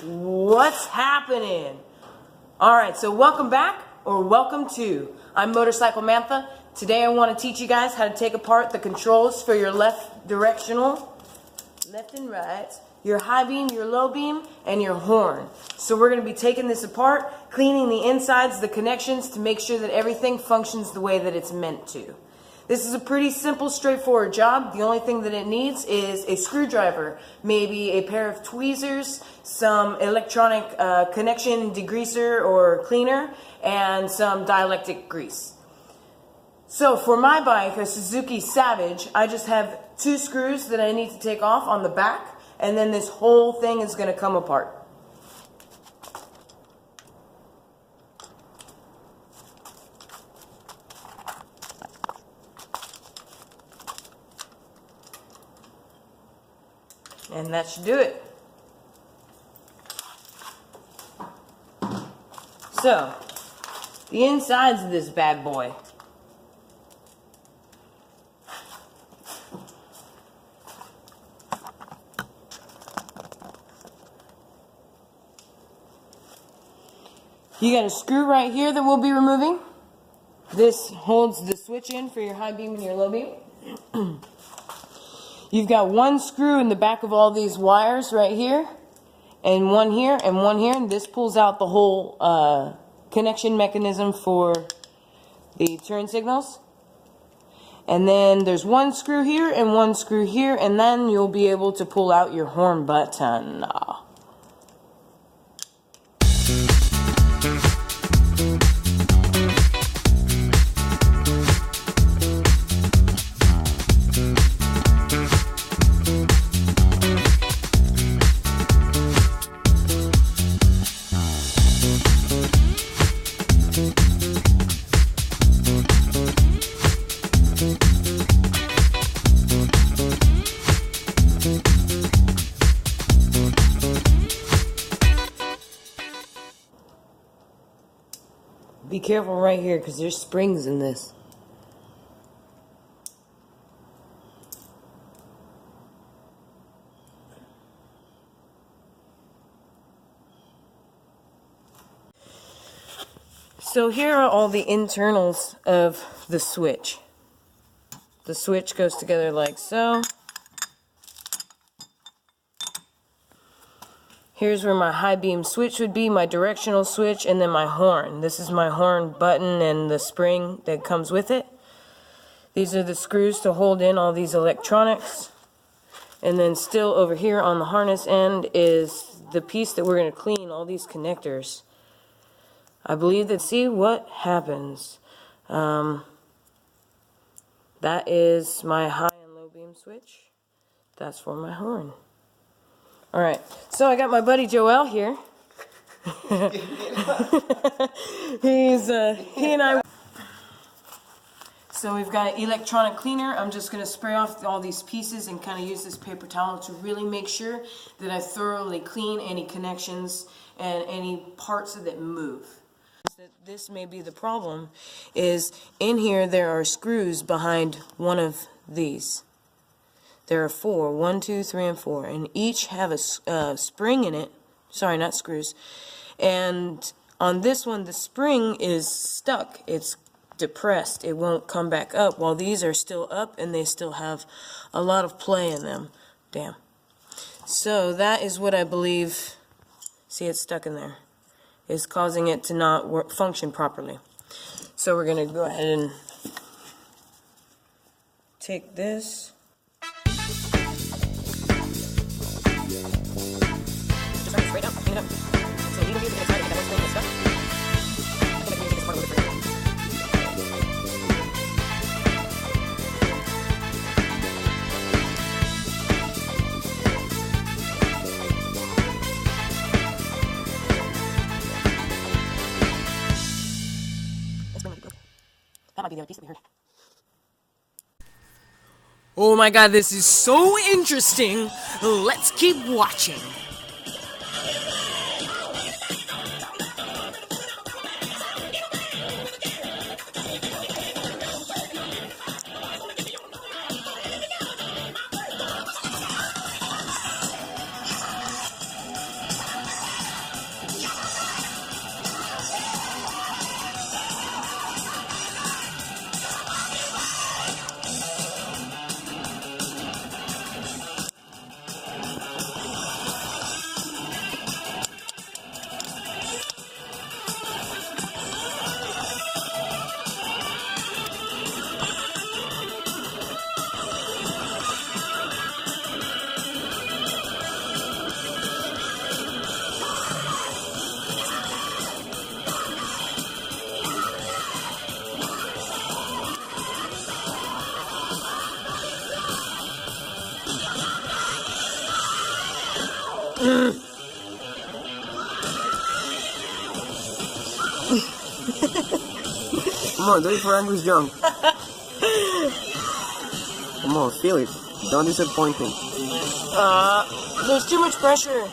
What's happening? Alright, so welcome back, or welcome to. I'm Motorcycle Mantha. Today I want to teach you guys how to take apart the controls for your left directional, left and right, your high beam, your low beam, and your horn. So we're going to be taking this apart, cleaning the insides, the connections, to make sure that everything functions the way that it's meant to. This is a pretty simple, straightforward job. The only thing that it needs is a screwdriver, maybe a pair of tweezers, some electronic connection degreaser or cleaner, and some dielectric grease. So for my bike, a Suzuki Savage, I just have 2 screws that I need to take off on the back, and then this whole thing is going to come apart. And that should do it. So, the insides of this bad boy. You got a screw right here that we'll be removing. This holds the switch in for your high beam and your low beam. You've got 1 screw in the back of all these wires right here, and one here, and this pulls out the whole connection mechanism for the turn signals. And then there's 1 screw here and 1 screw here, and then you'll be able to pull out your horn button. Be careful right here because there's springs in this. So here are all the internals of the switch. The switch goes together like so. Here's where my high beam switch would be, my directional switch, and then my horn. This is my horn button and the spring that comes with it. These are the screws to hold in all these electronics. And then still over here on the harness end is the piece that we're going to clean, all these connectors. I believe that, see what happens. That is my high and low beam switch. That's for my horn. Alright, so I got my buddy Joel here. He and I. So we've got an electronic cleaner. I'm just going to spray off all these pieces and kind of use this paper towel to really make sure that I thoroughly clean any connections and any parts that move. This may be the problem, is in here there are screws behind one of these. There are 4, 1, 2, 3, and 4, and each have a spring in it. Sorry, not screws. And on this one, the spring is stuck. It's depressed. It won't come back up, while these are still up, and they still have a lot of play in them. Damn. So that is what I believe, see, it's stuck in there, is causing it to not function properly. So we're going to go ahead and take this. Straight up, clean it up. So leave it here to get excited because I was stuff. I think I can use this part a little bit further. That might be the other piece that we heard. Oh my god, this is so interesting. Let's keep watching. Come on, do it for Angus Young. Come on, feel it. Don't disappoint him. There's too much pressure.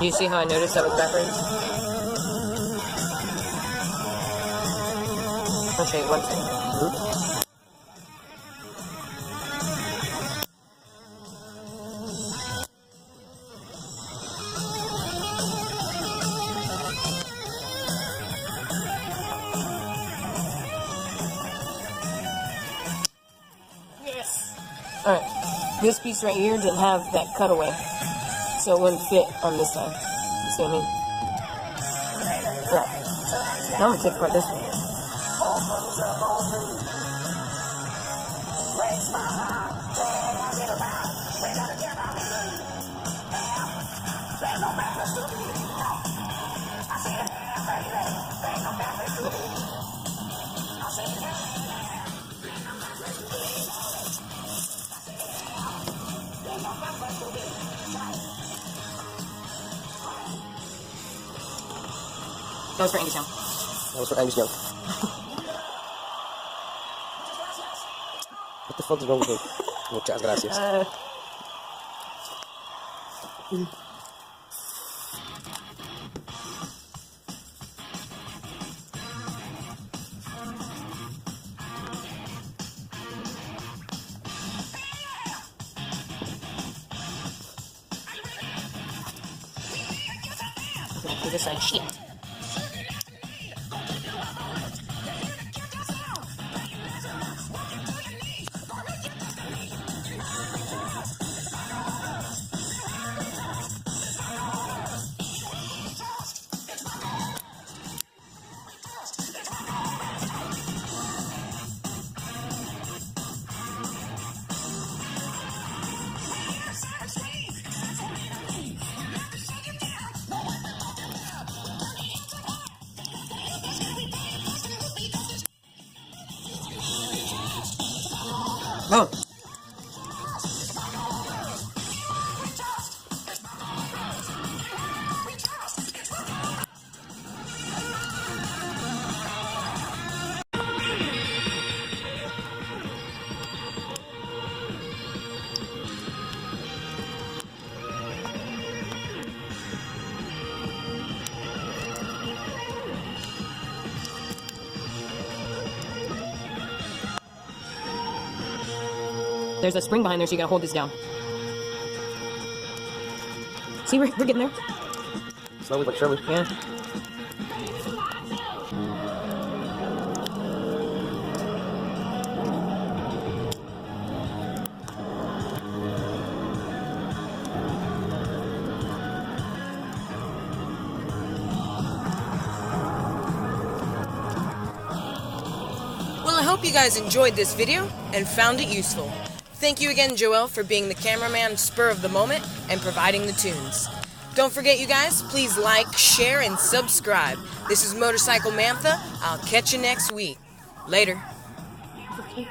You see how I noticed that was backwards? I'll show you one thing. Yes. Alright. This piece right here didn't have that cutaway, so it wouldn't fit on this side. You see what I mean? Right. Now I'm gonna take apart this one. That was for Angus Young. That was for Angus Young. What the fuck is wrong with me? Muchas gracias. To this side, shit. Oh. There's a spring behind there, so you gotta hold this down. See, we're getting there. Slowly but surely. Yeah. Well, I hope you guys enjoyed this video and found it useful. Thank you again, Joel, for being the cameraman spur of the moment and providing the tunes. Don't forget, you guys, please like, share, and subscribe. This is Motorcycle Mantha. I'll catch you next week. Later. Okay.